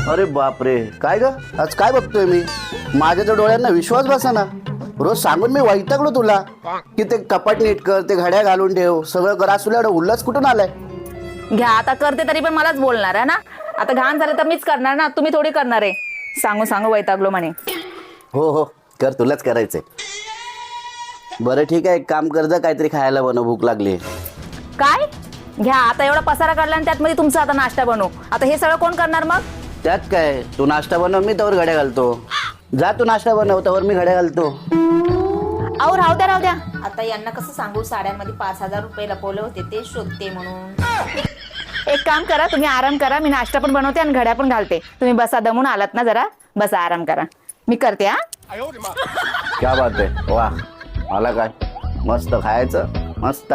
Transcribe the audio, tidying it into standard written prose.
अरे बापरे, काय ग आज काय बघतोय मी? माझ्या तर डोळ्यांना विश्वास बसेना. रोज सांगून मी वैतागलो तुला की ते कपाट नीट कर, ते घड्या घालून ठेव, सगळं कर. आज तुला एवढं उल्हास कुठून आलाय? घ्या आता करते तरी पण मलाच बोलणार आहे ना. आता घाण झालं तर मीच करणार ना, तुम्ही थोडी करणार आहे. सांगू सांगू वैतागलो म्हणे. हो हो कर, तुलाच करायचंय. बरं ठीक आहे, एक काम कर जा, काहीतरी खायला बनव, भूक लागली. काय घ्या आता एवढा पसारा काढला आणि त्यात मध्ये तुमचा आता नाश्ता बनव. आता हे सगळं कोण करणार मग? त्यात काय, तू नाश्ता बनव, मी तवर घड्या घालतो. जा तू नाश्ता बनव, तवर मी घड्या घालतो. अहो राहू द्या. आता यांना कसं सांगू, साड्यांमध्ये 5,000 रुपये लपवले होते ते शोधते म्हणून. एक काम करा, तुम्ही आराम करा, मी नाश्ता पण बनवते आणि घड्या पण घालते. तुम्ही बसा, दमून आलात ना, जरा बसा, आराम करा, मी करते. हा क्या बात आहे, वा. मला काय मस्त खायचं, मस्त